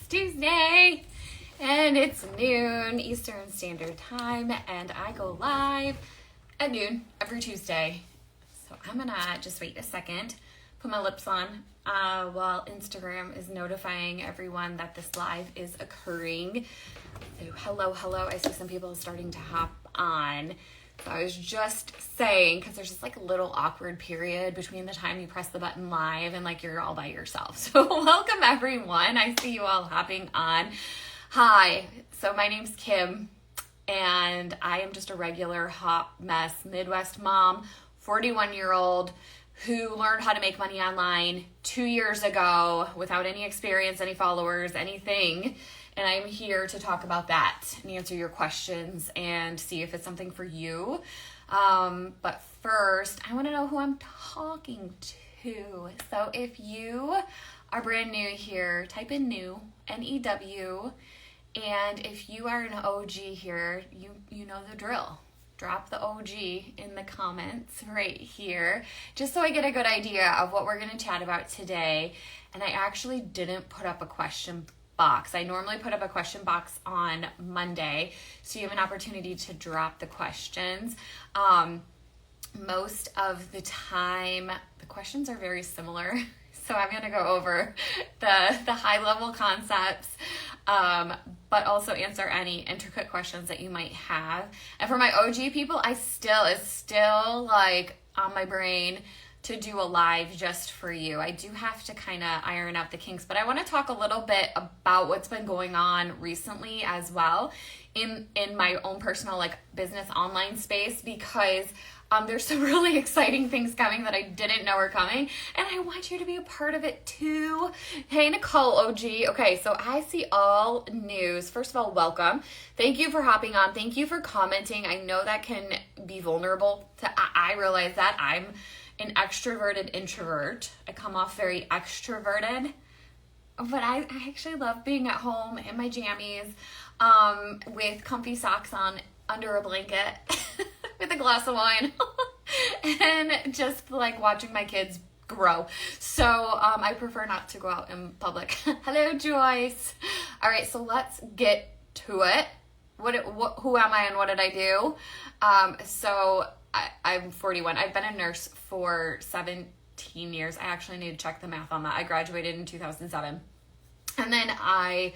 It's Tuesday and it's noon Eastern Standard Time and I go live at noon every Tuesday. So I'm gonna just wait a second, put my lips on while Instagram is notifying everyone that this live is occurring. So hello. I see some people starting to hop on. So I was just saying, because there's just like a little awkward period between the time you press the button live and like you're all by yourself. So welcome everyone. I see you all hopping on. Hi, so my name's Kim and I am just a regular hot mess Midwest mom, 41-year-old who learned how to make money online 2 years ago without any experience, any followers, anything. And I'm here to talk about that and answer your questions and see if it's something for you. But first, I want to know who I'm talking to. So if you are brand new here, type in new, N-E-W. And if you are an OG here, you know the drill. Drop the OG in the comments right here, just so I get a good idea of what we're going to chat about today. And I actually didn't put up a question box. I normally put up a question box on Monday, so you have an opportunity to drop the questions. Most of the time, the questions are very similar. So I'm going to go over the high level concepts, but also answer any intricate questions that you might have. And for my OG people, it's still like on my brain to do a live just for you. I do have to kind of iron out the kinks, but I want to talk a little bit about what's been going on recently as well in my own personal like business online space, because there's some really exciting things coming that I didn't know were coming, and I want you to be a part of it too. Hey, Nicole OG. Okay, so I see all news. First of all, welcome. Thank you for hopping on. Thank you for commenting. I know that can be vulnerable. I realize that. I'm an extroverted introvert. I come off very extroverted, but I actually love being at home in my jammies with comfy socks on under a blanket with a glass of wine and just like watching my kids grow. So I prefer not to go out in public. Hello, Joyce. All right, so let's get to it. Who am I and what did I do? So I'm 41. I've been a nurse for 17 years. I actually need to check the math on that. I graduated in 2007. And then I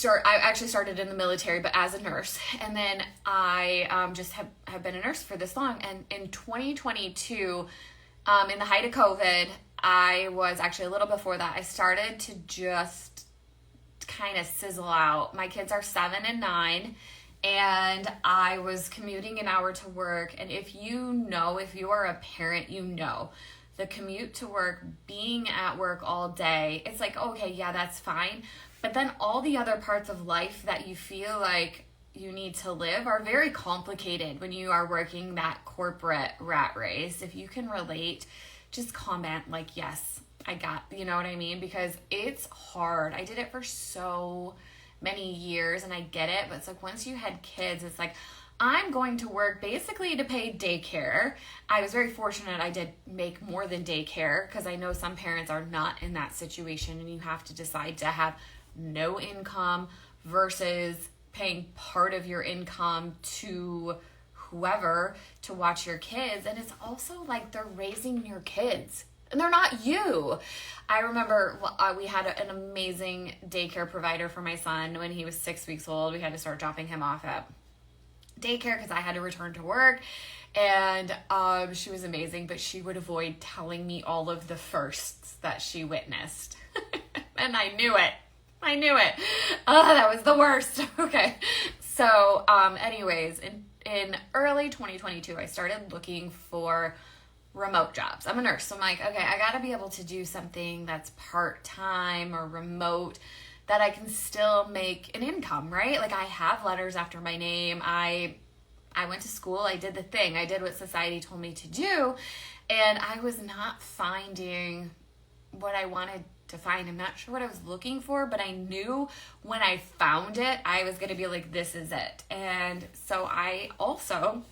actually started in the military, but as a nurse. And then I just have been a nurse for this long. And in 2022, in the height of COVID, I was actually a little before that, I started to just kind of sizzle out. My kids are 7 and 9. And I was commuting an hour to work. And if you are a parent, you know, the commute to work, being at work all day, it's like, okay, yeah, that's fine. But then all the other parts of life that you feel like you need to live are very complicated when you are working that corporate rat race. If you can relate, just comment like, yes, I got, you know what I mean? Because it's hard. I did it for so many years and I get it, but it's like once you had kids, it's like I'm going to work basically to pay daycare. I was very fortunate I did make more than daycare, because I know some parents are not in that situation and you have to decide to have no income versus paying part of your income to whoever to watch your kids. And it's also like they're raising your kids and they're not you. I remember we had an amazing daycare provider for my son when he was 6 weeks old. We had to start dropping him off at daycare because I had to return to work. And she was amazing, but she would avoid telling me all of the firsts that she witnessed. And I knew it. Oh, that was the worst. Okay. So anyways, in early 2022, I started looking for remote jobs. I'm a nurse, so I'm like, okay, I gotta be able to do something that's part-time or remote that I can still make an income, right? Like I have letters after my name. I went to school. I did the thing. I did what society told me to do, and I was not finding what I wanted to find. I'm not sure what I was looking for, but I knew when I found it, I was going to be like, this is it. And so I also,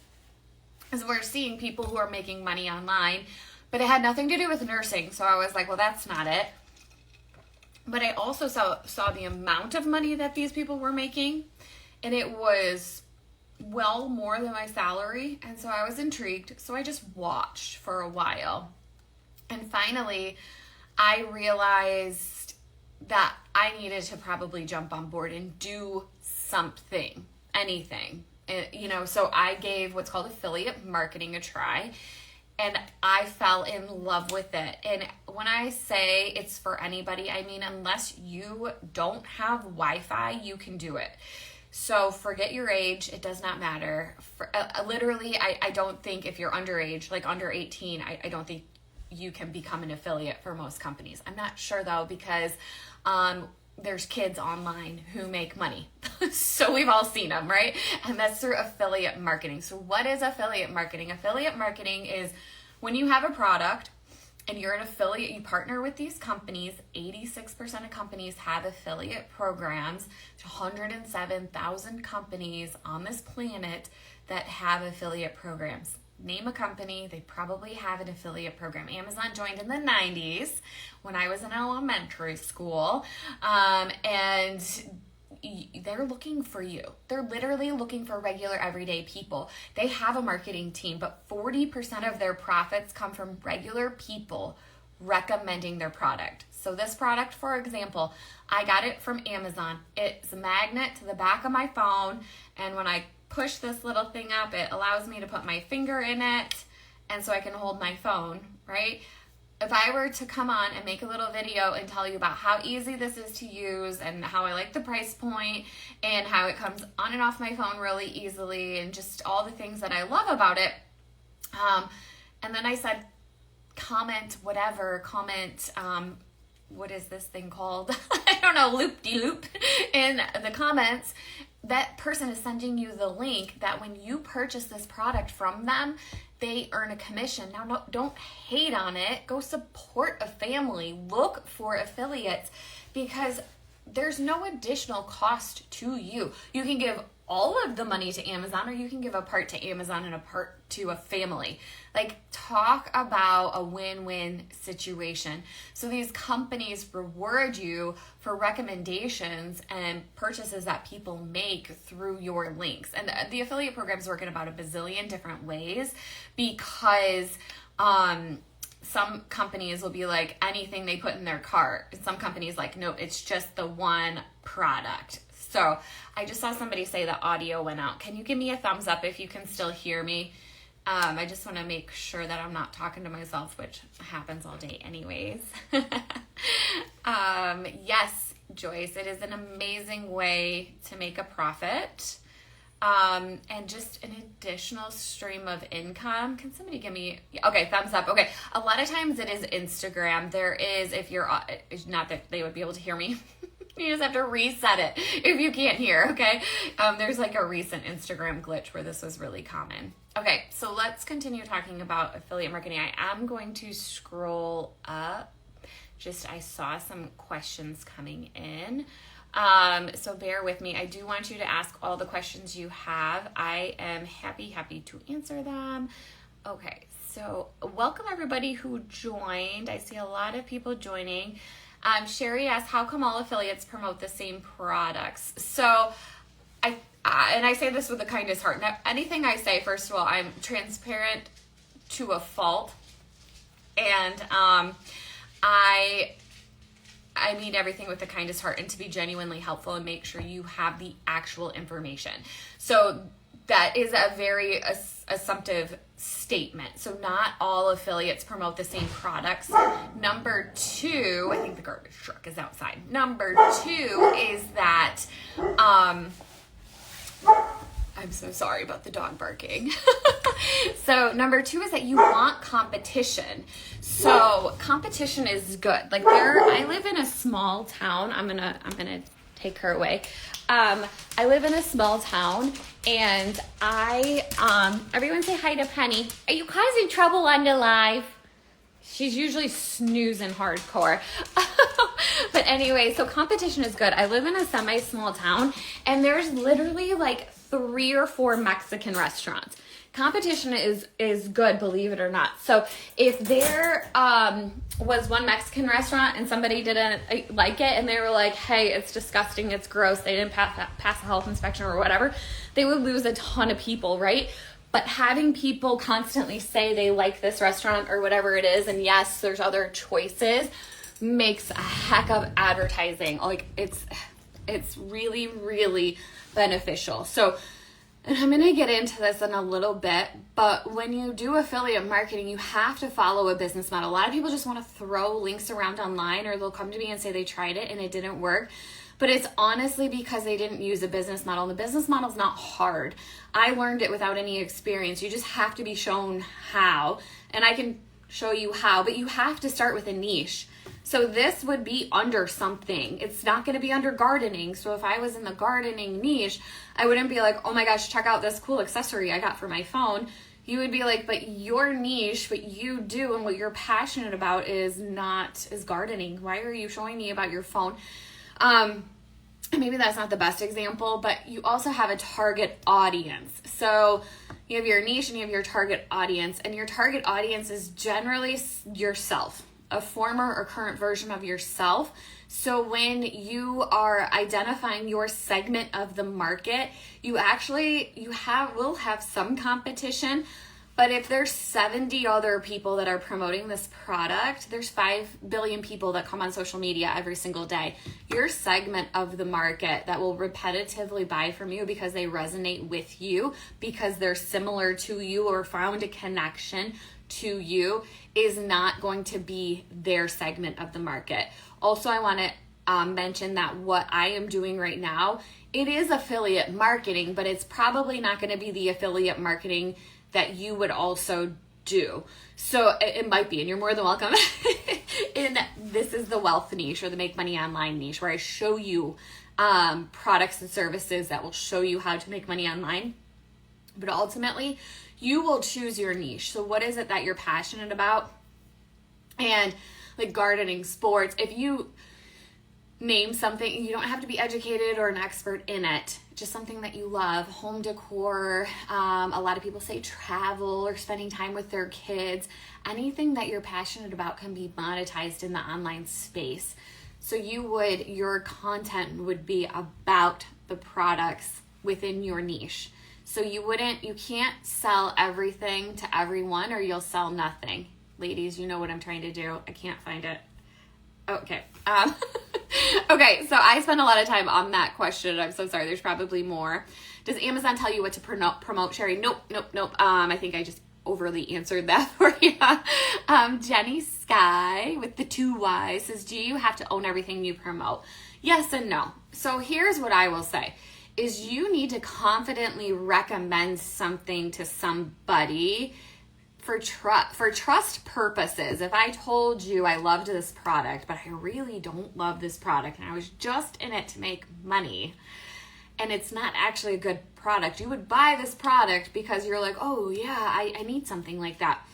as we're seeing people who are making money online, but it had nothing to do with nursing. So I was like, well, that's not it. But I also saw the amount of money that these people were making, and it was well more than my salary. And so I was intrigued. So I just watched for a while. And finally, I realized that I needed to probably jump on board and do something, anything. So I gave what's called affiliate marketing a try, and I fell in love with it. And when I say it's for anybody, I mean, unless you don't have Wi-Fi, you can do it. So forget your age. It does not matter. Literally, I don't think if you're underage, like under 18, I don't think you can become an affiliate for most companies. I'm not sure though, because there's kids online who make money. So we've all seen them, right? And that's through affiliate marketing. So what is affiliate marketing? Affiliate marketing is when you have a product and you're an affiliate, you partner with these companies. 86% of companies have affiliate programs. There's 107,000 companies on this planet that have affiliate programs. Name a company, they probably have an affiliate program. Amazon joined in the 90s when I was in elementary school, and they're looking for you. They're literally looking for regular, everyday people. They have a marketing team, but 40% of their profits come from regular people recommending their product. So this product, for example, I got it from Amazon. It's a magnet to the back of my phone, and when I push this little thing up, it allows me to put my finger in it, and so I can hold my phone, right? If I were to come on and make a little video and tell you about how easy this is to use and how I like the price point and how it comes on and off my phone really easily and just all the things that I love about it, and then I said, comment, what is this thing called? I don't know, loop-de-loop in the comments. That person is sending you the link that when you purchase this product from them, they earn a commission. Now, no, don't hate on it. Go support a family. Look for affiliates because there's no additional cost to you. You can give all of the money to Amazon, or you can give a part to Amazon and a part to a family. Like, talk about a win-win situation. So these companies reward you for recommendations and purchases that people make through your links. And the affiliate programs work in about a bazillion different ways because some companies will be like anything they put in their cart. And some companies like, no, it's just the one product. So I just saw somebody say the audio went out. Can you give me a thumbs up if you can still hear me? I just want to make sure that I'm not talking to myself, which happens all day anyways. Yes, Joyce, it is an amazing way to make a profit. And just an additional stream of income. Can somebody give me, okay, thumbs up. Okay. A lot of times it is Instagram. There is, if you're, not that they would be able to hear me. You just have to reset it if you can't hear, okay? There's like a recent Instagram glitch where this was really common. Okay, so let's continue talking about affiliate marketing. I am going to scroll up. I saw some questions coming in. So bear with me. I do want you to ask all the questions you have. I am happy to answer them. Okay, so welcome everybody who joined. I see a lot of people joining. Sherry asked, how come all affiliates promote the same products? So I say this with the kindest heart. Now, anything I say, first of all, I'm transparent to a fault. And I mean everything with the kindest heart and to be genuinely helpful and make sure you have the actual information. So that is a very assumptive statement. So not all affiliates promote the same products. Number two, I think the garbage truck is outside. Number two is that, I'm so sorry about the dog barking. So number two is that you want competition. So competition is good. Like I live in a small town. I'm gonna take her away. I live in a small town, and everyone say hi to Penny. Are you causing trouble on the live? She's usually snoozing hardcore. But anyway, so competition is good. I live in a semi-small town, and there's literally like 3 or 4 Mexican restaurants. competition is good, believe it or not. So if there was one Mexican restaurant and somebody didn't like it and they were like, hey, it's disgusting, it's gross, they didn't pass a health inspection or whatever, they would lose a ton of people, right? But having people constantly say they like this restaurant or whatever it is, and yes, there's other choices, makes a heck of advertising. Like it's really, really beneficial. So, and I'm going to get into this in a little bit, but when you do affiliate marketing, you have to follow a business model. A lot of people just want to throw links around online, or they'll come to me and say they tried it and it didn't work. But it's honestly because they didn't use a business model. And the business model is not hard. I learned it without any experience. You just have to be shown how. And I can show you how, but you have to start with a niche. So this would be under something. It's not going to be under gardening. So if I was in the gardening niche, I wouldn't be like, oh my gosh, check out this cool accessory I got for my phone. You would be like, but your niche, what you do and what you're passionate about is gardening. Why are you showing me about your phone? Maybe that's not the best example, but you also have a target audience. So you have your niche and you have your target audience, and your target audience is generally yourself, a former or current version of yourself. So when you are identifying your segment of the market, you will have some competition. But if there's 70 other people that are promoting this product, there's 5 billion people that come on social media every single day. Your segment of the market that will repetitively buy from you because they resonate with you, because they're similar to you or found a connection to you, is not going to be their segment of the market. Also, I want to mention that what I am doing right now, it is affiliate marketing, but it's probably not going to be the affiliate marketing that you would also do. So it might be, and you're more than welcome. This is the wealth niche or the make money online niche, where I show you products and services that will show you how to make money online. But ultimately, you will choose your niche. So what is it that you're passionate about? And like gardening, sports, if you name something, you don't have to be educated or an expert in it, just something that you love. Home decor, a lot of people say travel or spending time with their kids. Anything that you're passionate about can be monetized in the online space. So your content would be about the products within your niche. So you can't sell everything to everyone, or you'll sell nothing. Ladies, you know what I'm trying to do. I can't find it. Okay. Okay, so I spend a lot of time on that question. I'm so sorry. There's probably more. Does Amazon tell you what to promote, Sherry? Nope. I think I just overly answered that for you. Jenny Sky with the 2 Y's says, do you have to own everything you promote? Yes and no. So here's what I will say, is you need to confidently recommend something to somebody for trust purposes. If I told you I loved this product, but I really don't love this product, and I was just in it to make money, and it's not actually a good product, you would buy this product because you're like, oh yeah, I need something like that.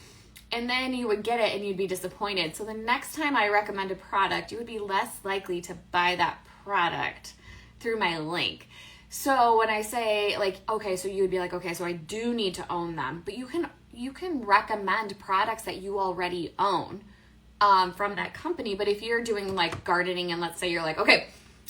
And then you would get it and you'd be disappointed. So the next time I recommend a product, you would be less likely to buy that product through my link. So when I say like, okay, so you would be like, okay, so I do need to own them, but you can recommend products that you already own from that company. But if you're doing like gardening, and let's say you're like, okay,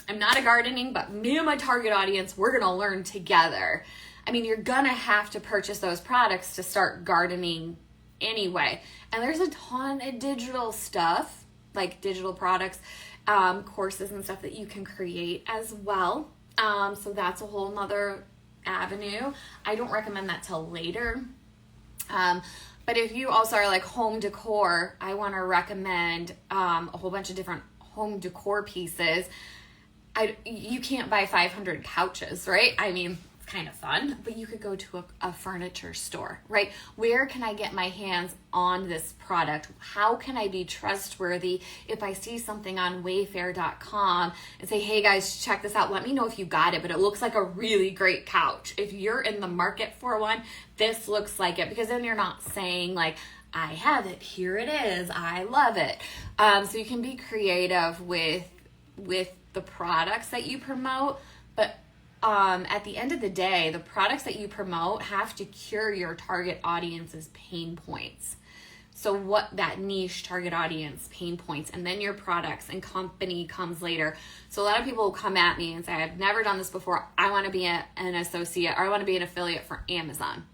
I'm not a gardening, but me and my target audience, we're going to learn together. I mean, you're going to have to purchase those products to start gardening anyway. And there's a ton of digital stuff, like digital products, courses and stuff that you can create as well. So that's a whole nother avenue. I don't recommend that till later. But if you also are like home decor, I want to recommend a whole bunch of different home decor pieces. You can't buy 500 couches, right? I mean, it's kind of fun, but you could go to a furniture store, right? Where can I get my hands on this product? How can I be trustworthy if I see something on wayfair.com and say, hey guys, check this out. Let me know if you got it, but it looks like a really great couch. If you're in the market for one, this looks like it, because then you're not saying like, I have it, here it is, I love it. So you can be creative with the products that you promote, but at the end of the day, the products that you promote have to cure your target audience's pain points. So what that niche target audience pain points, and then your products and company comes later. So a lot of people will come at me and say, I've never done this before. I want to be an associate, or I want to be an affiliate for Amazon.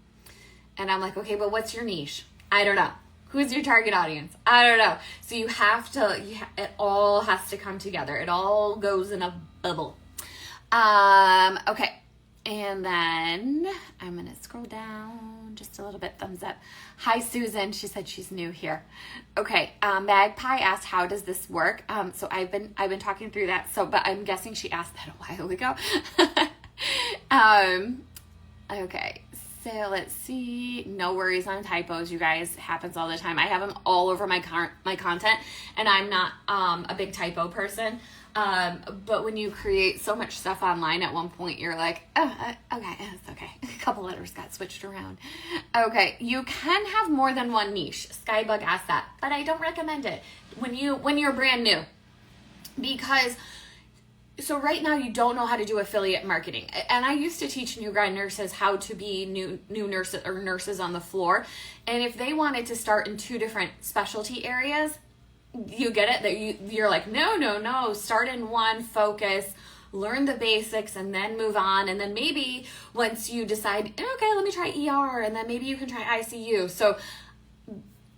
And I'm like, okay, but what's your niche? I don't know. Who's your target audience? I don't know. So you have to, it all has to come together. It all goes in a bubble. Okay. And then I'm going to scroll down just a little bit. Thumbs up. Hi, Susan. She said she's new here. Okay. Magpie asked, how does this work? So I've been talking through that. But I'm guessing she asked that a while ago. Okay. So let's see. No worries on typos, you guys. Happens all the time. I have them all over my content, and I'm not a big typo person. But when you create so much stuff online, at one point you're like, oh, okay, it's okay. A couple letters got switched around. Okay, you can have more than one niche. Skybug asked that, but I don't recommend it when you're brand new, because so right now you don't know how to do affiliate marketing. And I used to teach new grad nurses how to be new nurses or nurses on the floor. And if they wanted to start in 2 different specialty areas, you get it? That you're like, no, start in one, focus, learn the basics, and then move on. And then maybe once you decide, okay, let me try ER, and then maybe you can try ICU. So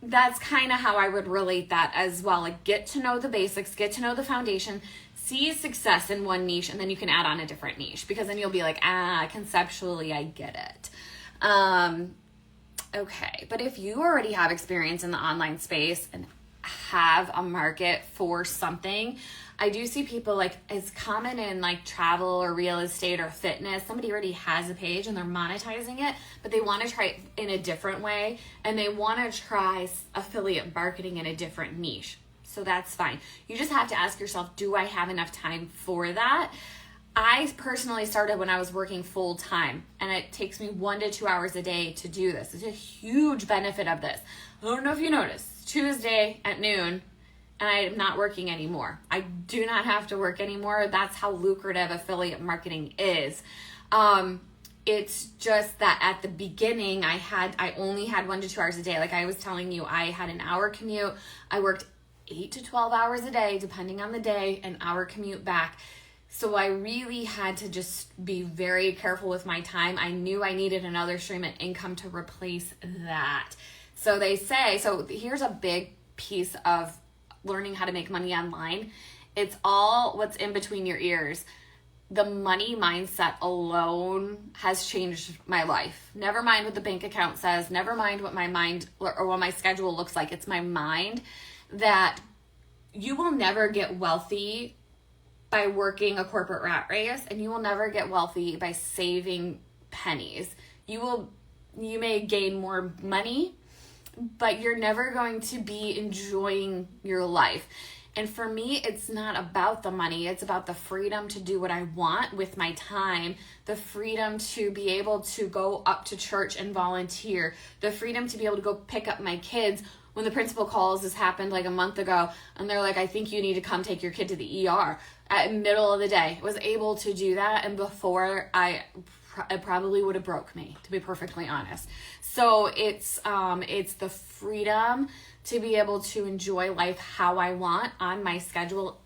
that's kind of how I would relate that as well. Like, get to know the basics, get to know the foundation, see success in one niche, and then you can add on a different niche, because then you'll be like, conceptually, I get it. Okay, but if you already have experience in the online space and have a market for something, I do see people, like, it's common in like travel or real estate or fitness. Somebody already has a page and they're monetizing it, but they want to try it in a different way, and they want to try affiliate marketing in a different niche. So that's fine. You just have to ask yourself, do I have enough time for that? I personally started when I was working full time, and it takes me 1 to 2 hours a day to do this. It's a huge benefit of this. I don't know if you noticed, Tuesday at noon, and I'm not working anymore. I do not have to work anymore. That's how lucrative affiliate marketing is. It's just that at the beginning, I only had 1 to 2 hours a day. Like I was telling you, I had an hour commute. I worked 8 to 12 hours a day, depending on the day, an hour commute back. So I really had to just be very careful with my time. I knew I needed another stream of income to replace that. So they say, so here's a big piece of learning how to make money online. It's all what's in between your ears. The money mindset alone has changed my life. Never mind what the bank account says. Never mind what my mind or what my schedule looks like. It's my mind that you will never get wealthy by working a corporate rat race, and you will never get wealthy by saving pennies. You may gain more money, but you're never going to be enjoying your life. And for me, it's not about the money. It's about the freedom to do what I want with my time, the freedom to be able to go up to church and volunteer, the freedom to be able to go pick up my kids when the principal calls. This happened like a month ago, and they're like, I think you need to come take your kid to the ER at middle of the day. I was able to do that, and before it probably would have broke me, to be perfectly honest. So it's the freedom to be able to enjoy life how I want on my schedule,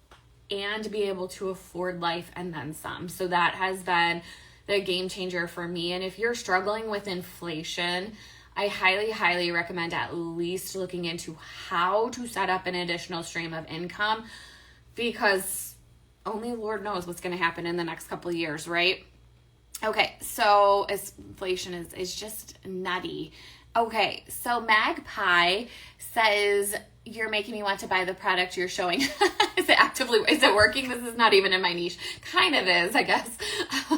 and to be able to afford life and then some. So that has been the game changer for me. And if you're struggling with inflation, I highly, highly recommend at least looking into how to set up an additional stream of income, because only Lord knows what's going to happen in the next couple of years, right? Okay, so inflation is just nutty. Okay, so Magpie says, you're making me want to buy the product you're showing. Is it working? This is not even in my niche. Kind of is, I guess.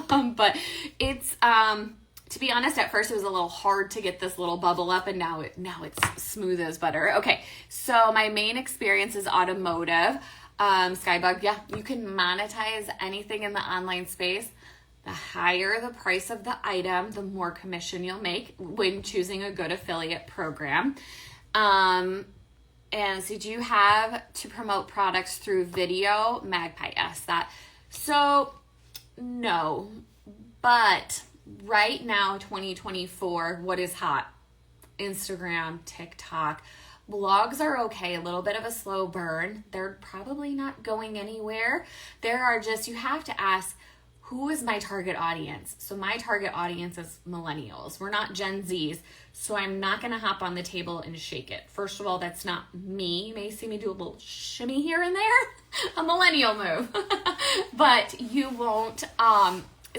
But it's, to be honest, at first it was a little hard to get this little bubble up, and now it's smooth as butter. Okay, so my main experience is automotive. Skybug, yeah, you can monetize anything in the online space. The higher the price of the item, the more commission you'll make when choosing a good affiliate program. And so do you have to promote products through video? Magpie asked that. So no, But right now, 2024, what is hot? Instagram, TikTok. Blogs are okay, a little bit of a slow burn. They're probably not going anywhere. You have to ask, who is my target audience? So my target audience is millennials. We're not Gen Zs, so I'm not going to hop on the table and shake it. First of all, that's not me. You may see me do a little shimmy here and there, a millennial move. But you won't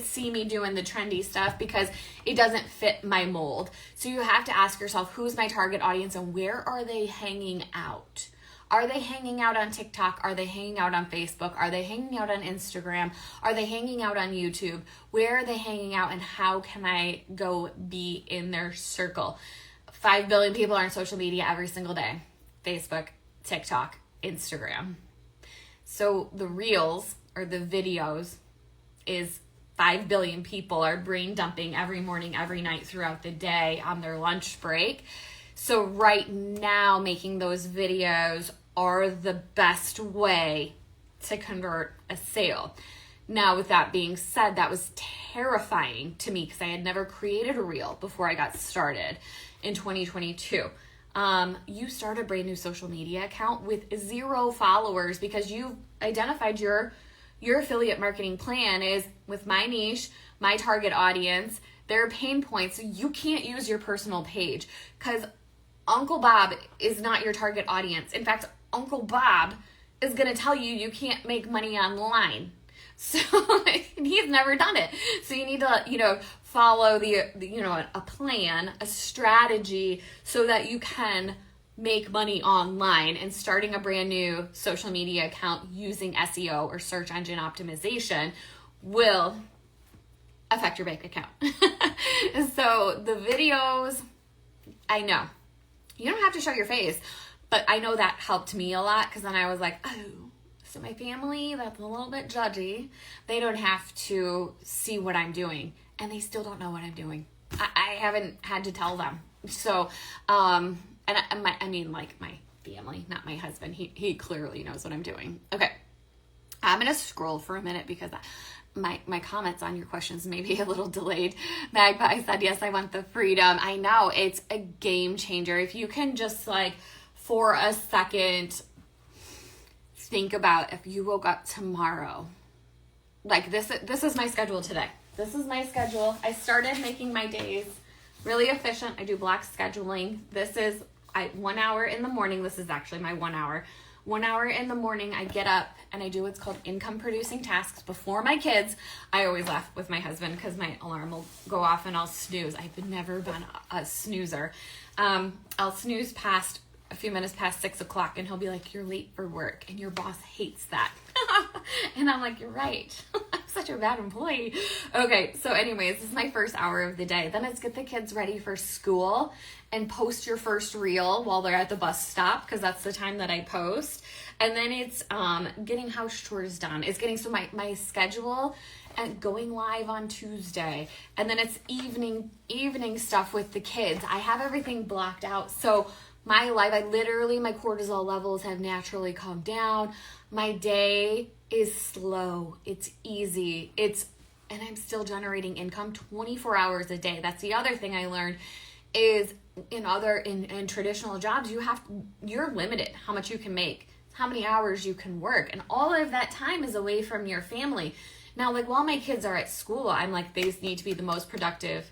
see me doing the trendy stuff because it doesn't fit my mold. So you have to ask yourself, who's my target audience and where are they hanging out? Are they hanging out on TikTok? Are they hanging out on Facebook? Are they hanging out on Instagram? Are they hanging out on YouTube? Where are they hanging out and how can I go be in their circle? 5 billion people are on social media every single day. Facebook, TikTok, Instagram. So the reels or the videos is 5 billion people are brain dumping every morning, every night throughout the day on their lunch break. So right now, making those videos are the best way to convert a sale. Now, with that being said, that was terrifying to me because I had never created a reel before I got started in 2022. You start a brand new social media account with 0 followers because you identified your affiliate marketing plan is with my niche, my target audience, their pain points. So you can't use your personal page because Uncle Bob is not your target audience. In fact, Uncle Bob is going to tell you you can't make money online. So he's never done it. So you need to, follow a plan, a strategy so that you can make money online. And starting a brand new social media account using SEO or search engine optimization will affect your bank account. So the videos, I know you don't have to show your face, but I know that helped me a lot because then I was like, oh, so my family that's a little bit judgy, they don't have to see what I'm doing, and they still don't know what I'm doing. I haven't had to tell them. So, my family, not my husband, he clearly knows what I'm doing. Okay, I'm gonna scroll for a minute because my comments on your questions may be a little delayed. Magpie said, yes, I want the freedom. I know, it's a game changer. If you can just for a second think about if you woke up tomorrow, this is my schedule today. This is my schedule. I started making my days really efficient. I do block scheduling. This is 1 hour in the morning. This is actually my 1 hour. 1 hour in the morning, I get up and I do what's called income producing tasks before my kids. I always laugh with my husband because my alarm will go off and I'll snooze. I've never been a snoozer. I'll snooze past a few minutes past 6 o'clock and he'll be like, you're late for work and your boss hates that. And I'm like, you're right. I'm such a bad employee. Okay, so anyways, this is my first hour of the day. Then it's get the kids ready for school and post your first reel while they're at the bus stop because that's the time that I post. And then it's getting house chores done. It's getting my schedule and going live on Tuesday. And then it's evening stuff with the kids. I have everything blocked out. So my life, my cortisol levels have naturally calmed down. My day is slow. It's easy. And I'm still generating income 24 hours a day. That's the other thing I learned is in traditional jobs, you're limited how much you can make, how many hours you can work. And all of that time is away from your family. Now, while my kids are at school, I'm like, this needs to be the most productive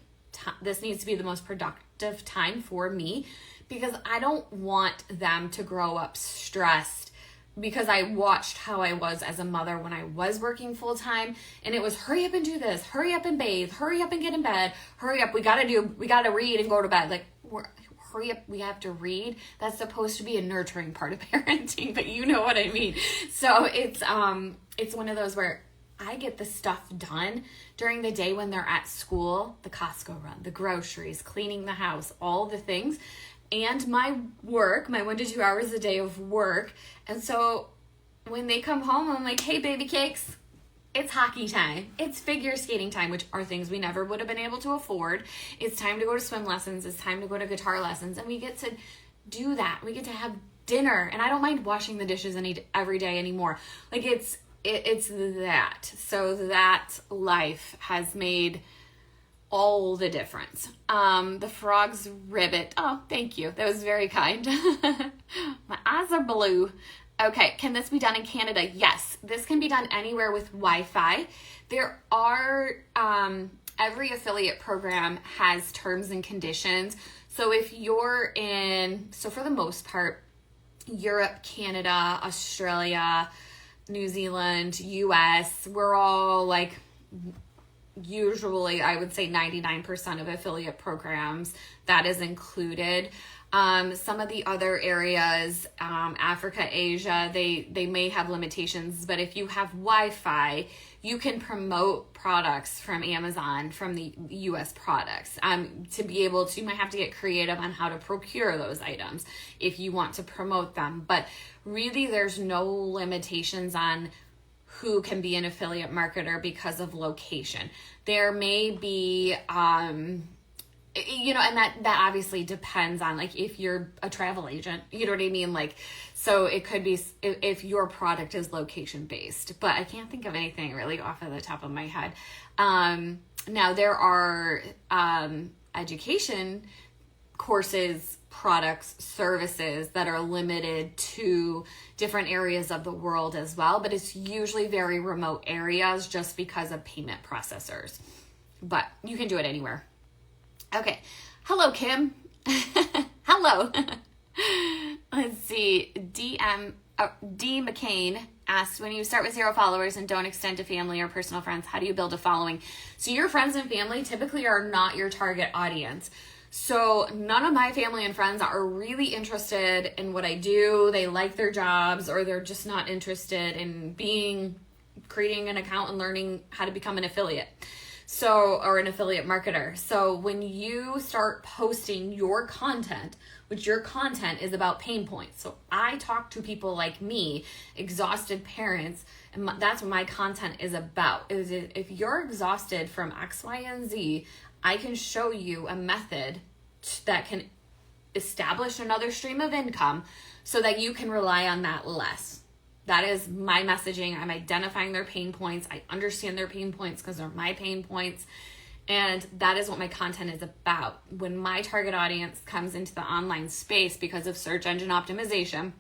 time for me because I don't want them to grow up stressed because I watched how I was as a mother when I was working full time and it was hurry up and do this, hurry up and bathe, hurry up and get in bed, hurry up, we gotta read and go to bed. Hurry up, we have to read. That's supposed to be a nurturing part of parenting, but you know what I mean. So it's one of those where I get the stuff done during the day when they're at school, the Costco run, the groceries, cleaning the house, all the things, and my work, my 1 to 2 hours a day of work. And so when they come home, I'm like, hey, baby cakes, it's hockey time. It's figure skating time, which are things we never would have been able to afford. It's time to go to swim lessons. It's time to go to guitar lessons. And we get to do that. We get to have dinner. And I don't mind washing the dishes every day anymore. it's that. So that life has made all the difference. The frog's ribbit. Oh, thank you. That was very kind. My eyes are blue. Okay, can this be done in Canada? Yes, this can be done anywhere with Wi-Fi. There are, every affiliate program has terms and conditions. So if you're so for the most part, Europe, Canada, Australia, New Zealand, US, we're all like, usually I would say 99% of affiliate programs, that is included. Some of the other areas, Africa, Asia, they may have limitations, but if you have Wi-Fi, you can promote products from Amazon, from the US products. To be able to, you might have to get creative on how to procure those items if you want to promote them. But really, there's no limitations on who can be an affiliate marketer because of location. There may be, and that obviously depends on, like, if you're a travel agent, you know what I mean? Like, so it could be if your product is location based, but I can't think of anything really off of the top of my head. Now there are, education courses, products, services that are limited to different areas of the world as well, but it's usually very remote areas just because of payment processors, but you can do it anywhere. Okay. Hello, Kim. Hello. Let's see. D. McCain asked, when you start with 0 followers and don't extend to family or personal friends, how do you build a following? So your friends and family typically are not your target audience. So none of my family and friends are really interested in what I do. They like their jobs, or they're just not interested in creating an account and learning how to become an affiliate. Or an affiliate marketer. So when you start posting your content, which your content is about pain points. So I talk to people like me, exhausted parents, and that's what my content is about. If you're exhausted from X, Y, and Z, I can show you a method that can establish another stream of income so that you can rely on that less. That is my messaging. I'm identifying their pain points. I understand their pain points because they're my pain points. And that is what my content is about. When my target audience comes into the online space because of search engine optimization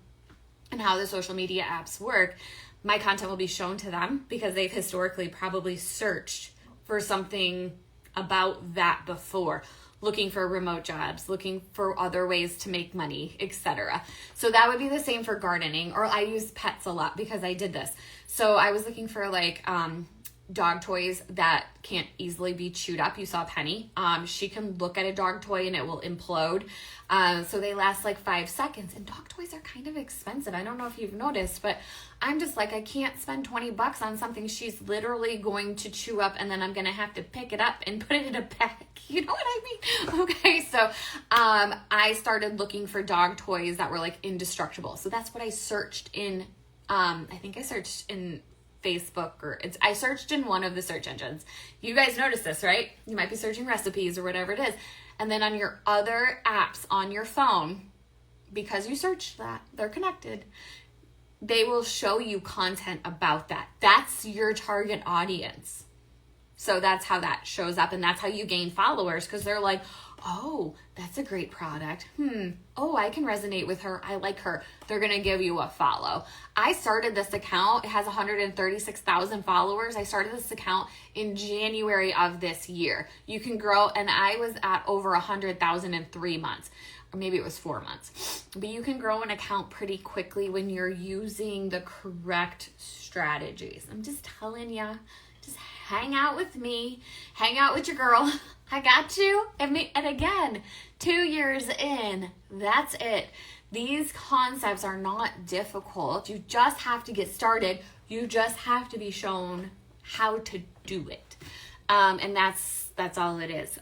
and how the social media apps work, my content will be shown to them because they've historically probably searched for something about that before, looking for remote jobs, looking for other ways to make money, etc. So that would be the same for gardening, or I use pets a lot because I did this. So I was looking for like dog toys that can't easily be chewed up. You saw Penny. She can look at a dog toy and it will implode. So they last like 5 seconds, and dog toys are kind of expensive. I don't know if you've noticed, but I'm just like, I can't spend $20 on something she's literally going to chew up, and then I'm going to have to pick it up and put it in a bag. You know what I mean? Okay. So, I started looking for dog toys that were like indestructible. So that's what I searched in, I think I searched in Facebook, I searched in one of the search engines. You guys notice this, right? You might be searching recipes or whatever it is. And then on your other apps on your phone, because you searched that, they're connected, they will show you content about that. That's your target audience. So that's how that shows up, and that's how you gain followers, because they're like, oh, that's a great product. Oh, I can resonate with her. I like her. They're going to give you a follow. I started this account. It has 136,000 followers. I started this account in January of this year. You can grow, and I was at over 100,000 in 3 months. Or maybe it was 4 months. But you can grow an account pretty quickly when you're using the correct strategies. I'm just telling you. Just hang out with me. Hang out with your girl. I got you. And again, 2 years in, that's it. These concepts are not difficult. You just have to get started. You just have to be shown how to do it. And that's all it is.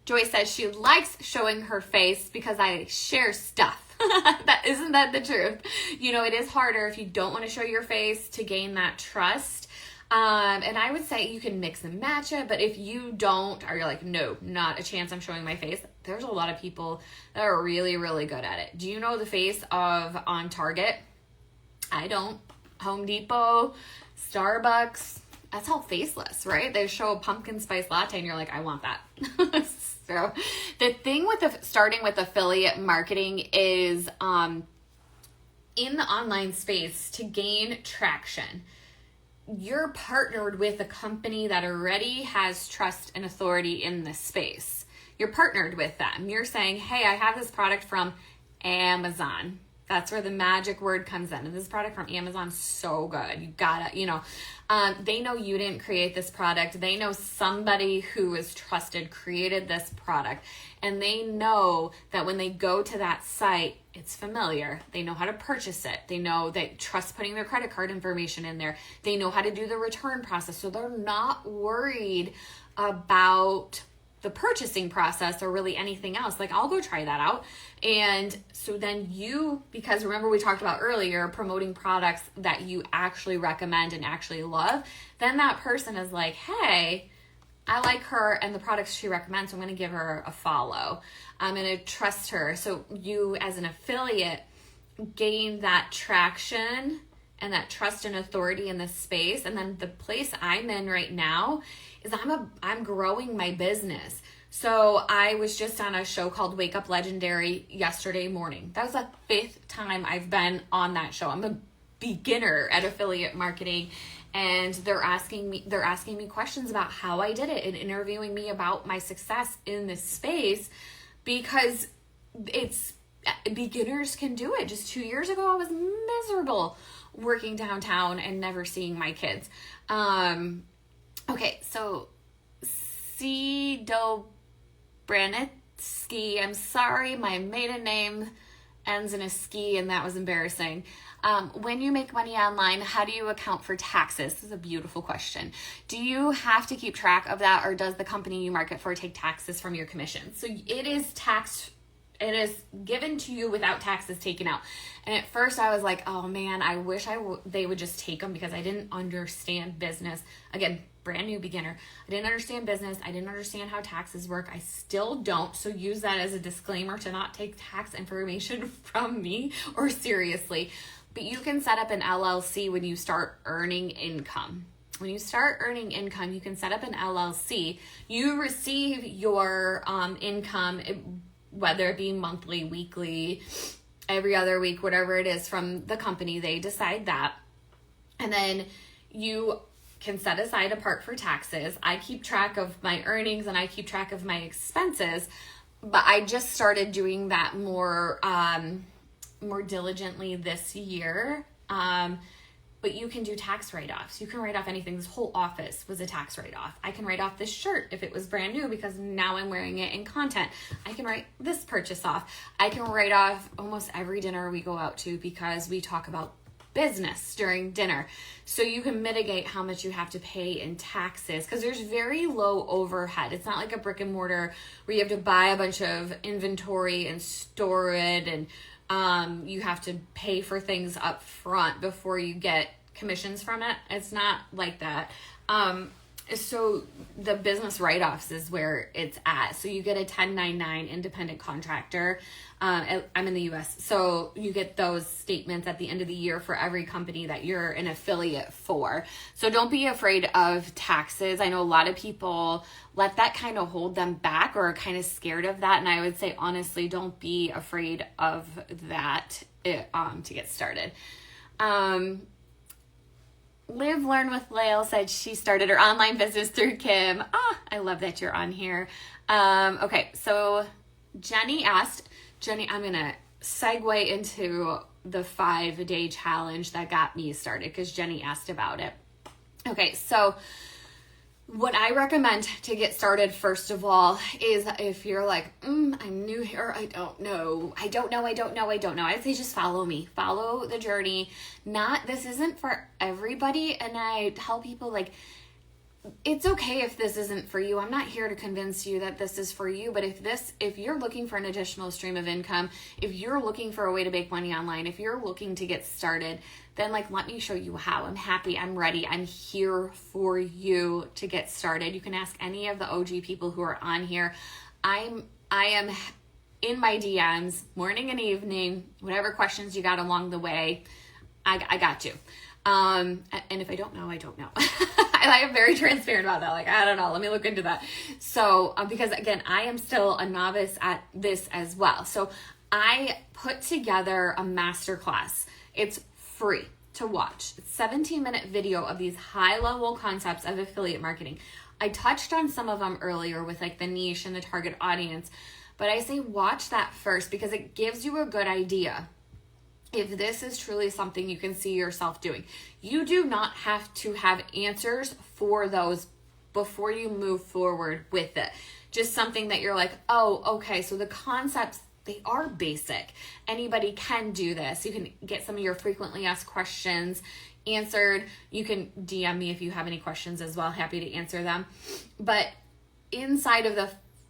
Joy says she likes showing her face because I share stuff. Isn't that the truth? You know, it is harder if you don't want to show your face to gain that trust. And I would say you can mix and match it, but if you don't, or you're like, no, not a chance I'm showing my face, there's a lot of people that are really, really good at it. Do you know the face of On Target? I don't. Home Depot, Starbucks, that's all faceless, right? They show a pumpkin spice latte and you're like, I want that. So the thing with starting with affiliate marketing is in the online space, to gain traction, you're partnered with a company that already has trust and authority in this space. You're partnered with them. You're saying, hey, I have this product from Amazon. That's where the magic word comes in. And this product from Amazon, so good. You gotta, they know you didn't create this product. They know somebody who is trusted created this product. And they know that when they go to that site, it's familiar. They know how to purchase it. They know they trust putting their credit card information in there. They know how to do the return process. So they're not worried about the purchasing process or really anything else. Like, I'll go try that out. And so then because remember we talked about earlier, promoting products that you actually recommend and actually love, then that person is like, hey, I like her and the products she recommends, so I'm going to give her a follow. I'm going to trust her. So you as an affiliate gain that traction and that trust and authority in this space. And then the place I'm in right now is I'm growing my business. So I was just on a show called Wake Up Legendary yesterday morning. That was the 5th time I've been on that show. I'm a beginner at affiliate marketing, and they're asking me questions about how I did it and interviewing me about my success in this space, because beginners can do it. Just 2 years ago, I was miserable working downtown and never seeing my kids. Okay, so C. Dobranitsky, I'm sorry, my maiden name ends in a ski, and that was embarrassing. When you make money online, how do you account for taxes? This is a beautiful question. Do you have to keep track of that, or does the company you market for take taxes from your commission? So it is given to you without taxes taken out. And at first I was like, oh man, I wish they would just take them, because I didn't understand business. Again, brand new beginner. I didn't understand business. I didn't understand how taxes work. I still don't. So use that as a disclaimer to not take tax information from me or seriously. But you can set up an LLC when you start earning income. When you start earning income, you can set up an LLC. You receive your income, whether it be monthly, weekly, every other week, whatever it is from the company. They decide that. And then you can set aside a part for taxes. I keep track of my earnings and I keep track of my expenses, but I just started doing that more diligently this year. But you can do tax write-offs. You can write off anything. This whole office was a tax write-off. I can write off this shirt if it was brand new, because now I'm wearing it in content. I can write this purchase off. I can write off almost every dinner we go out to, because we talk about business during dinner. So you can mitigate how much you have to pay in taxes, because there's very low overhead. It's not like a brick and mortar where you have to buy a bunch of inventory and store it, and you have to pay for things up front before you get commissions from it. It's not like that. So the business write-offs is where it's at. So you get a 1099 independent contractor. I'm in the US. So you get those statements at the end of the year for every company that you're an affiliate for. So don't be afraid of taxes. I know a lot of people let that kind of hold them back, or are kind of scared of that. And I would say, honestly, don't be afraid of that to get started. Live Learn with Lael said she started her online business through Kim. I love that you're on here. Okay, so Jenny asked, I'm going to segue into the 5-day challenge that got me started, because Jenny asked about it. Okay, so what I recommend to get started, first of all, is if you're like, I'm new here, I don't know. I'd say just follow me. Follow the journey. This isn't for everybody. And I tell people, like, it's okay if this isn't for you. I'm not here to convince you that this is for you, but if you're looking for an additional stream of income, if you're looking for a way to make money online, if you're looking to get started, then let me show you how. I'm happy, I'm ready, I'm here for you to get started. You can ask any of the OG people who are on here. I am in my DMs morning and evening, whatever questions you got along the way, I got you. And if I don't know, I don't know. I am very transparent about that. Like, I don't know. Let me look into that. So, because again, I am still a novice at this as well. So I put together a masterclass. It's free to watch. It's 17-minute video of these high-level concepts of affiliate marketing. I touched on some of them earlier with like the niche and the target audience, but I say watch that first because it gives you a good idea if this is truly something you can see yourself doing. You do not have to have answers for those before you move forward with it. Just something that you're like, oh, okay, so the concepts, they are basic. Anybody can do this. You can get some of your frequently asked questions answered. You can DM me if you have any questions as well. Happy to answer them. But inside of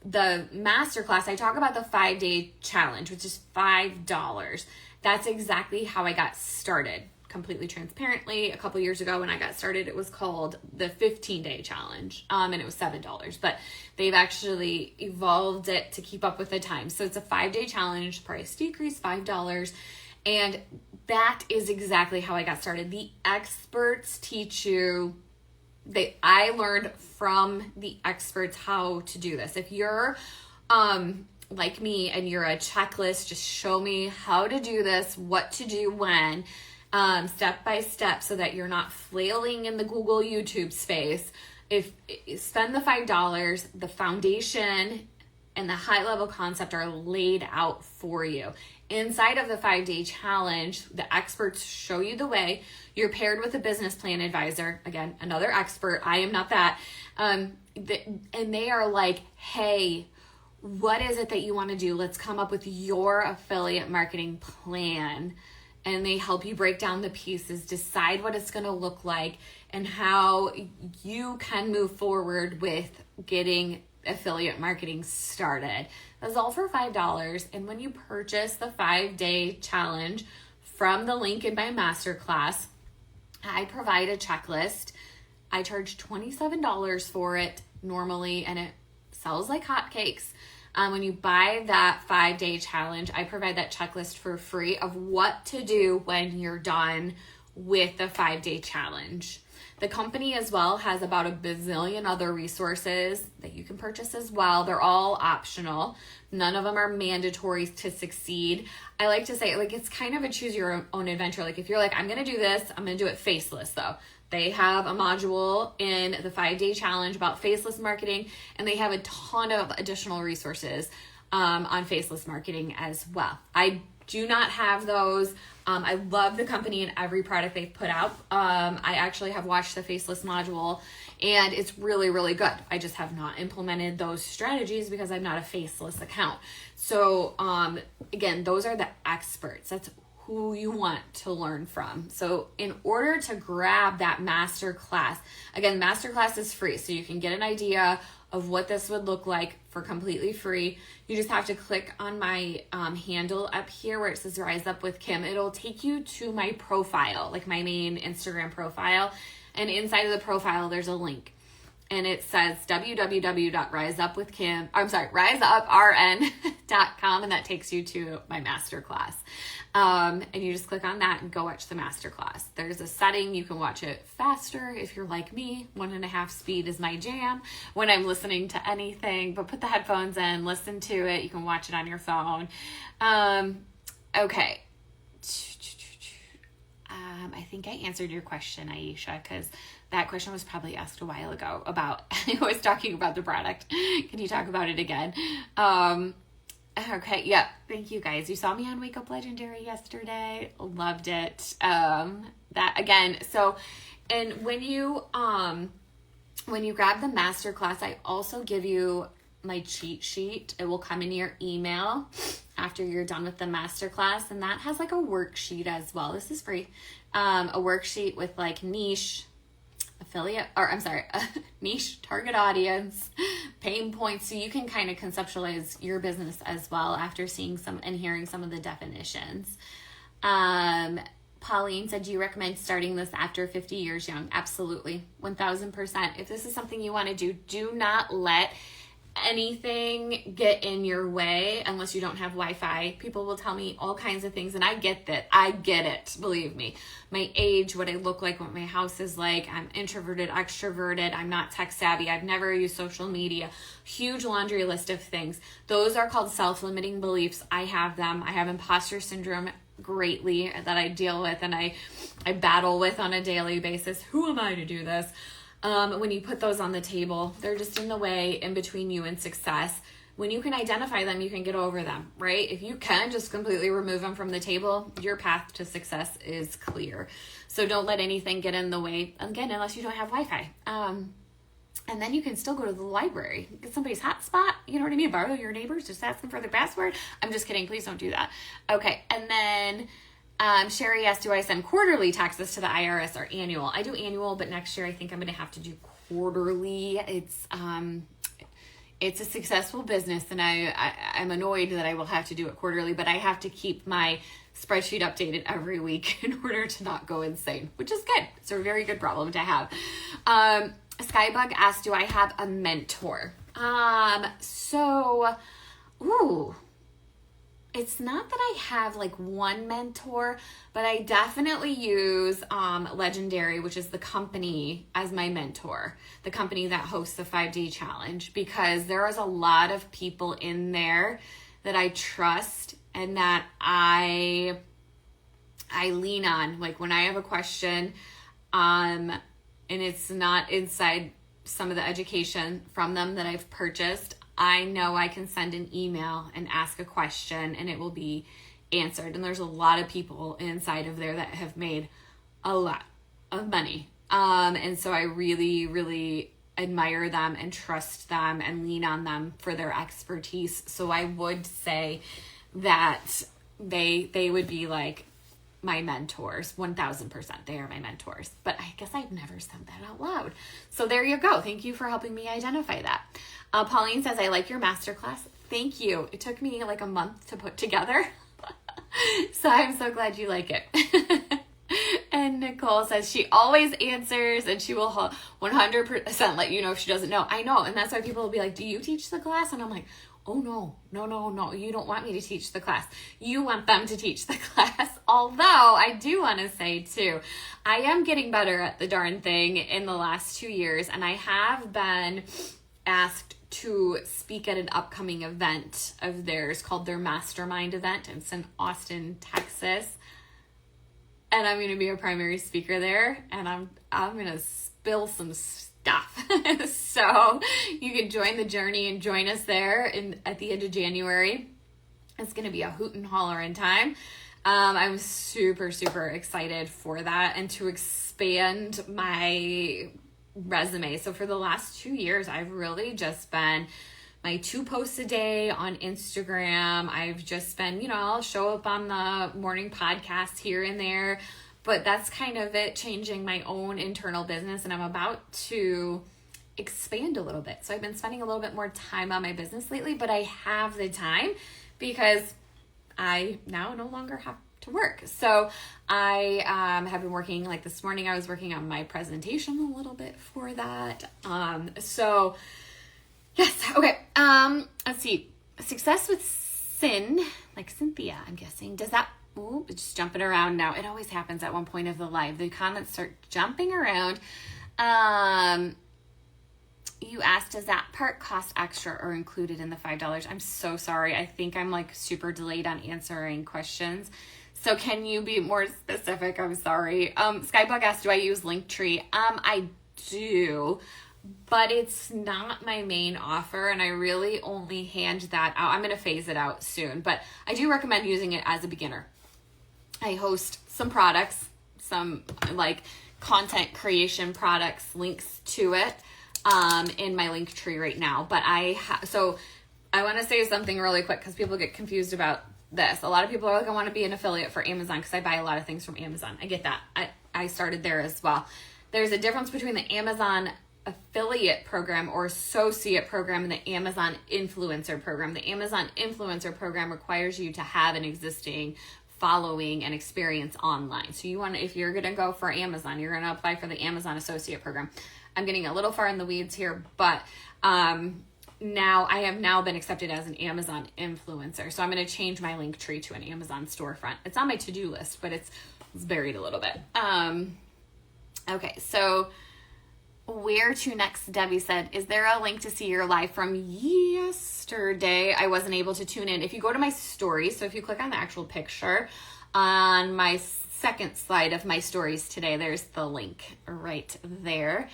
the masterclass, I talk about the 5-day challenge, which is $5. That's exactly how I got started. Completely transparently, a couple years ago when I got started, it was called the 15-day challenge, and it was $7. But they've actually evolved it to keep up with the times. So it's a 5-day challenge, price decrease $5, and that is exactly how I got started. The experts teach you. I learned from the experts how to do this. If you're like me and you're a checklist, just show me how to do this, what to do when, step by step, so that you're not flailing in the Google YouTube space. If spend the $5, the foundation and the high level concept are laid out for you. Inside of the 5-day challenge, the experts show you the way. You're paired with a business plan advisor. Again, another expert. I am not that. And they are like, hey, what is it that you want to do? Let's come up with your affiliate marketing plan. And they help you break down the pieces, decide what it's going to look like, and how you can move forward with getting affiliate marketing started. That's all for $5. And when you purchase the 5-day challenge from the link in my masterclass, I provide a checklist. I charge $27 for it normally, and it sells like hotcakes. When you buy that 5-day challenge, I provide that checklist for free of what to do when you're done with the 5-day challenge. The company as well has about a bazillion other resources that you can purchase as well. They're all optional. None of them are mandatory to succeed. I like to say, like, it's kind of a choose your own adventure. Like, if you're like, I'm going to do this, I'm going to do it faceless though. They have a module in the 5-day challenge about faceless marketing, and they have a ton of additional resources on faceless marketing as well. I do not have those. I love the company and every product they've put out. I actually have watched the faceless module, and it's really, really good. I just have not implemented those strategies because I'm not a faceless account. So again, those are the experts. That's who you want to learn from. So in order to grab that master class, again, master class is free, so you can get an idea of what this would look like for completely free. You just have to click on my handle up here where it says Rise Up with Kim. It'll take you to my profile, like my main Instagram profile. And inside of the profile, there's a link. And it says riseuprn.com, and that takes you to my masterclass. And you just click on that and go watch the masterclass. There's a setting, you can watch it faster if you're like me. 1.5 speed is my jam when I'm listening to anything, but put the headphones in, listen to it. You can watch it on your phone. Okay. I think I answered your question, Aisha, because that question was probably asked a while ago about, I was talking about the product. Can you talk about it again? Okay, yeah, thank you guys. You saw me on Wake Up Legendary yesterday. Loved it. That again, so, and when you grab the masterclass, I also give you my cheat sheet. It will come in your email after you're done with the masterclass, and that has like a worksheet as well. This is free. A worksheet with like niche target audience, pain points, so you can kind of conceptualize your business as well after seeing some and hearing some of the definitions. Pauline said, do you recommend starting this after 50 years young? Absolutely, 1000%. If this is something you want to do, do not let anything get in your way unless you don't have Wi-Fi. People will tell me all kinds of things, and I get that. I get it, believe me. My age, what I look like, what my house is like. I'm introverted, extroverted. I'm not tech savvy. I've never used social media. Huge laundry list of things. Those are called self-limiting beliefs. I have them. I have imposter syndrome greatly that I deal with and I battle with on a daily basis. Who am I to do this? When you put those on the table, they're just in the way in between you and success. When you can identify them, you can get over them, right? If you can just completely remove them from the table, your path to success is clear. So don't let anything get in the way, again, unless you don't have Wi-Fi. And then you can still go to the library, get somebody's hotspot, you know what I mean? Borrow your neighbors, just ask them for their password. I'm just kidding. Please don't do that. Okay. And then Sherry asked, do I send quarterly taxes to the IRS or annual? I do annual, but next year I think I'm going to have to do quarterly. It's a successful business, and I'm annoyed that I will have to do it quarterly, but I have to keep my spreadsheet updated every week in order to not go insane, which is good. It's a very good problem to have. Skybug asked, do I have a mentor? It's not that I have like one mentor, but I definitely use Legendary, which is the company, as my mentor, the company that hosts the 5-day challenge, because there is a lot of people in there that I trust and that I lean on. Like when I have a question, and it's not inside some of the education from them that I've purchased, I know I can send an email and ask a question and it will be answered. And there's a lot of people inside of there that have made a lot of money. And so I really, really admire them and trust them and lean on them for their expertise. So I would say that they would be like my mentors, 1000%. They are my mentors, but I guess I've never said that out loud. So there you go. Thank you for helping me identify that. Pauline says, I like your masterclass. Thank you. It took me like a month to put together. So I'm so glad you like it. And Nicole says she always answers and she will 100% let you know if she doesn't know. I know. And that's why people will be like, do you teach the class? And I'm like, oh, no. You don't want me to teach the class. You want them to teach the class. Although I do want to say too, I am getting better at the darn thing in the last 2 years. And I have been asked to speak at an upcoming event of theirs called their Mastermind event. It's in Austin, Texas. And I'm going to be a primary speaker there. And I'm going to spill some stuff. So you can join the journey and join us there at the end of January. It's going to be a hoot and holler in time. I'm super, super excited for that and to expand my resume. So for the last 2 years, I've really just been my 2 posts a day on Instagram. I've just been, I'll show up on the morning podcast here and there, but that's kind of it, changing my own internal business. And I'm about to expand a little bit. So I've been spending a little bit more time on my business lately, but I have the time because I now no longer have to work. So I have been working, like this morning I was working on my presentation a little bit for that. So yes. Okay. Let's see. Success with sin, like Cynthia, I'm guessing. Does that, it's just jumping around now. It always happens at one point of the live. The comments start jumping around. You asked, does that part cost extra or included in the $5? I'm so sorry. I think I'm like super delayed on answering questions. So can you be more specific? I'm sorry. Skybug asked, do I use Linktree? I do, but it's not my main offer, and I really only hand that out. I'm going to phase it out soon, but I do recommend using it as a beginner. I host some products, some like content creation products, links to it in my Linktree right now. But so I want to say something really quick because people get confused about this. A lot of people are like, I want to be an affiliate for Amazon because I buy a lot of things from Amazon. I get that. I started there as well. There's a difference between the Amazon affiliate program or associate program and the Amazon influencer program. The Amazon influencer program requires you to have an existing following and experience online. So if you're going to go for Amazon, you're going to apply for the Amazon associate program. I'm getting a little far in the weeds here, but now I have now been accepted as an Amazon influencer. So I'm going to change my link tree to an Amazon storefront. It's on my to-do list, but it's buried a little bit. Okay, so where to next? Debbie said, is there a link to see your live from yesterday? I wasn't able to tune in. If you go to my stories, so if you click on the actual picture on my second slide of my stories today, there's the link right there.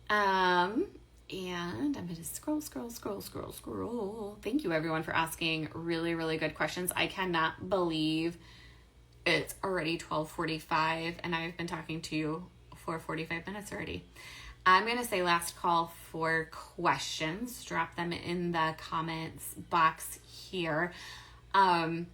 And I'm going to scroll. Thank you everyone for asking really, really good questions. I cannot believe it's already 12:45 and I've been talking to you for 45 minutes already. I'm going to say last call for questions. Drop them in the comments box here. And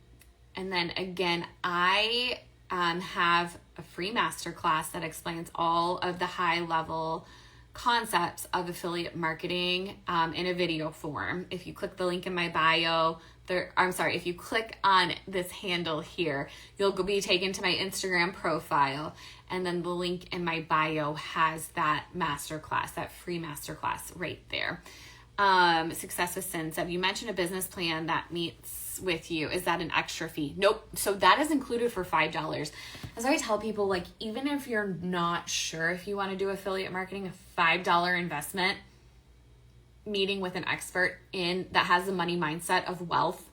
then again, I have a free masterclass that explains all of the high level concepts of affiliate marketing in a video form. If you click the link in my bio, if you click on this handle here, you'll be taken to my Instagram profile, and then the link in my bio has that masterclass, that free masterclass right there. Success with Sins. Have you mentioned a business plan that meets with you? Is that an extra fee? Nope. So that is included for $5. As I tell people, like, even if you're not sure if you want to do affiliate marketing, a $5 investment meeting with an expert that has the money mindset of wealth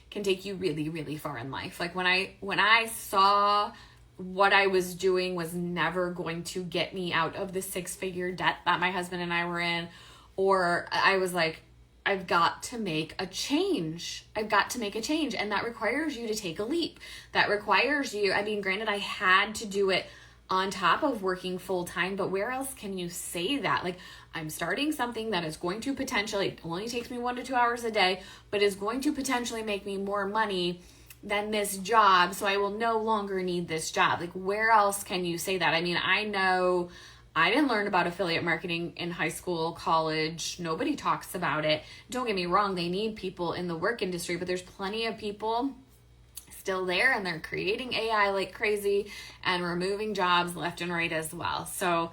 can take you really, really far in life. Like when I saw what I was doing was never going to get me out of the 6-figure debt that my husband and I were in, or I was like, I've got to make a change. And that requires you to take a leap. That requires you, granted, I had to do it on top of working full time, but where else can you say that? Like, I'm starting something that is going to potentially, it only takes me 1 to 2 hours a day, but is going to potentially make me more money than this job. So I will no longer need this job. Like, where else can you say that? I know I didn't learn about affiliate marketing in high school, college. Nobody talks about it. Don't get me wrong. They need people in the work industry, but there's plenty of people still there, and they're creating AI like crazy and removing jobs left and right as well. So,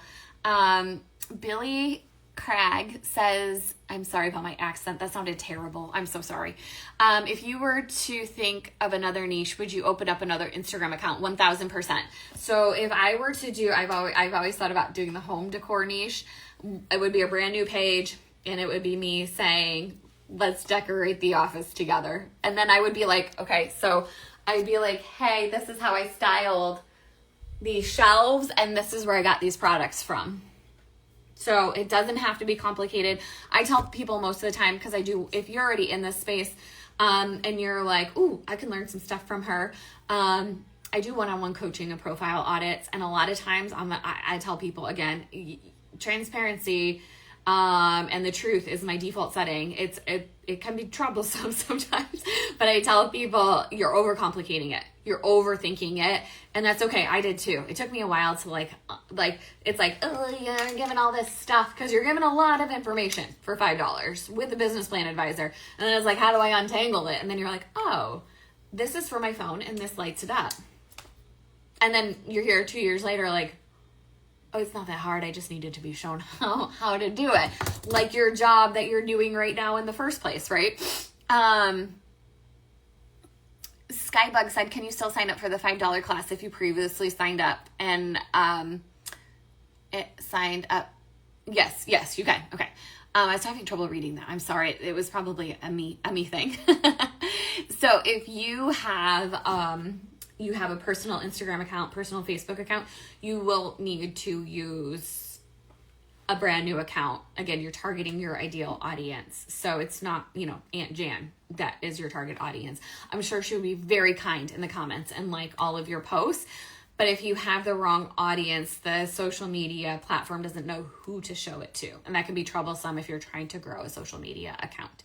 Billy Craig says, I'm sorry about my accent. That sounded terrible. I'm so sorry. If you were to think of another niche, would you open up another Instagram account? 1000%. So if I were to do, I've always thought about doing the home decor niche. It would be a brand new page, and it would be me saying, let's decorate the office together. And then I would be like, okay, so I'd be like, hey, this is how I styled these shelves, and this is where I got these products from. So it doesn't have to be complicated. I tell people most of the time, because if you're already in this space, and you're like, ooh, I can learn some stuff from her. I do one-on-one coaching and profile audits. And a lot of times I tell people, again, transparency, and the truth is my default setting. It can be troublesome sometimes, but I tell people, you're overcomplicating it. You're overthinking it. And that's okay. I did too. It took me a while to it's like, oh, you're giving all this stuff, because you're giving a lot of information for $5 with a business plan advisor. And then it's like, how do I untangle it? And then you're like, oh, this is for my phone and this lights it up. And then you're here 2 years later, like, oh, it's not that hard. I just needed to be shown how to do it. Like your job that you're doing right now in the first place, right? Skybug said, can you still sign up for the $5 class if you previously signed up? And it signed up. Yes, you can. Okay. I was having trouble reading that. I'm sorry. It was probably a me thing. So if you have a personal Instagram account, personal Facebook account, you will need to use a brand new account. Again, you're targeting your ideal audience. So it's not, Aunt Jan that is your target audience. I'm sure she'll be very kind in the comments and like all of your posts. But if you have the wrong audience, the social media platform doesn't know who to show it to. And that can be troublesome if you're trying to grow a social media account.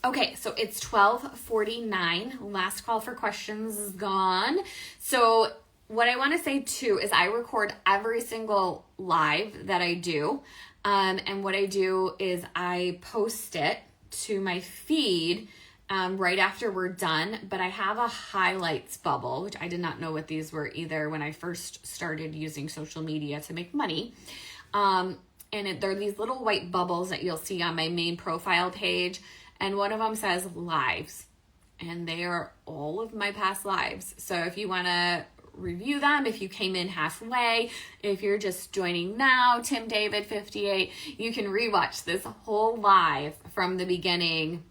Okay, so it's 12:49. Last call for questions is gone. So what I want to say too is I record every single live that I do. And what I do is I post it to my feed right after we're done. But I have a highlights bubble, which I did not know what these were either when I first started using social media to make money. and they're these little white bubbles that you'll see on my main profile page. And one of them says lives, and they are all of my past lives. So if you want to review them, if you came in halfway, if you're just joining now, Tim David 58, you can rewatch this whole live from the beginning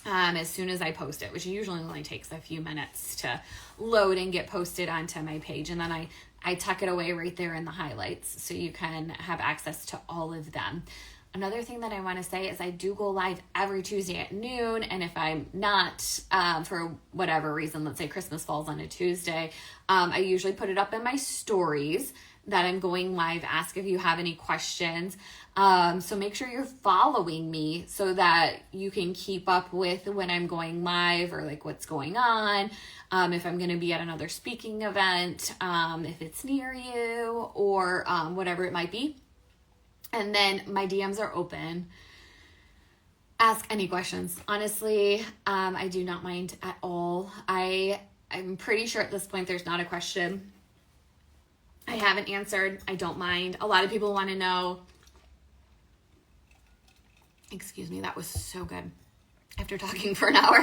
as soon as I post it, which usually only takes a few minutes to load and get posted onto my page. And then I tuck it away right there in the highlights so you can have access to all of them. Another thing that I want to say is I do go live every Tuesday at noon. And if I'm not, for whatever reason, let's say Christmas falls on a Tuesday, I usually put it up in my stories that I'm going live. Ask if you have any questions. So make sure you're following me so that you can keep up with when I'm going live or like what's going on. If I'm going to be at another speaking event, if it's near you or whatever it might be. And then my DMs are open. Ask any questions. Honestly, I do not mind at all. I'm pretty sure at this point there's not a question I haven't answered. I don't mind. A lot of people want to know. Excuse me, that was so good. After talking for an hour.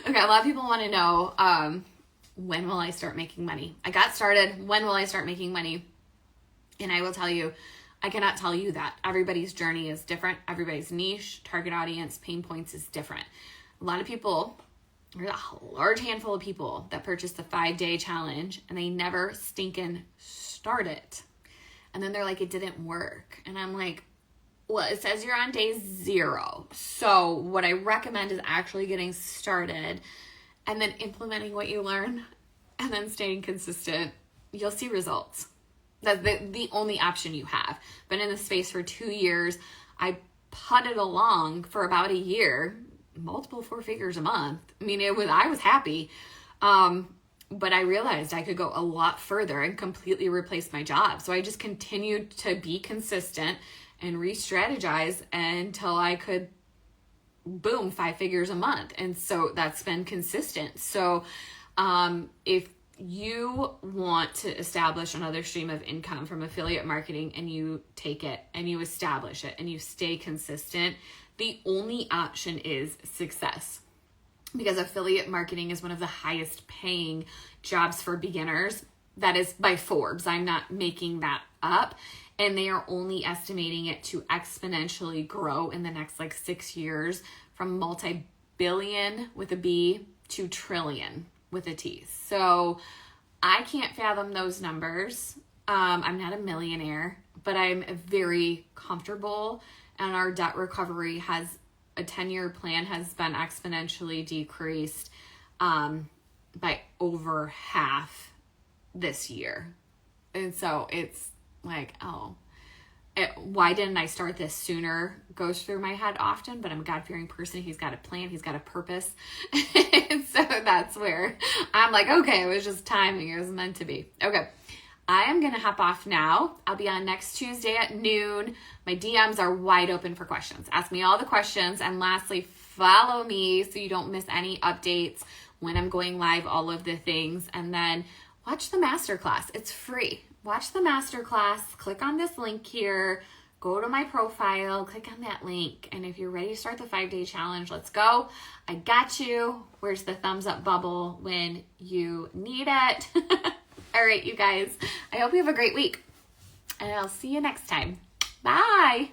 Okay, a lot of people want to know, when will I start making money? I got started. When will I start making money? And I will tell you, I cannot tell you that. Everybody's journey is different. Everybody's niche, target audience, pain points is different. A lot of people, there's a large handful of people that purchased the 5-day challenge and they never stinking start it. And then they're like, it didn't work. And I'm like, well, it says you're on day 0. So what I recommend is actually getting started and then implementing what you learn and then staying consistent. You'll see results. That's the only option you have. Been in the space for 2 years. I putted along for about a year, multiple 4 figures a month. I mean, I was happy. But I realized I could go a lot further and completely replace my job. So I just continued to be consistent and re-strategize until I could boom 5 figures a month. And so that's been consistent. So if you want to establish another stream of income from affiliate marketing and you take it and you establish it and you stay consistent, the only option is success. Because affiliate marketing is one of the highest paying jobs for beginners. That is by Forbes. I'm not making that up. And they are only estimating it to exponentially grow in the next 6 years from multi-billion with a B to trillion with a T. So I can't fathom those numbers. I'm not a millionaire, but I'm very comfortable. And our debt recovery a 10-year plan has been exponentially decreased by over half this year. And so it's like, why didn't I start this sooner goes through my head often, but I'm a God-fearing person. He's got a plan. He's got a purpose. And so that's where I'm like, okay, it was just timing. It was meant to be. Okay. I am going to hop off now. I'll be on next Tuesday at noon. My DMs are wide open for questions. Ask me all the questions. And lastly, follow me so you don't miss any updates when I'm going live, all of the things. And then watch the masterclass. It's free. Watch the masterclass. Click on this link here. Go to my profile. Click on that link. And if you're ready to start the 5-day challenge, let's go. I got you. Where's the thumbs up bubble when you need it? All right, you guys. I hope you have a great week. And I'll see you next time. Bye.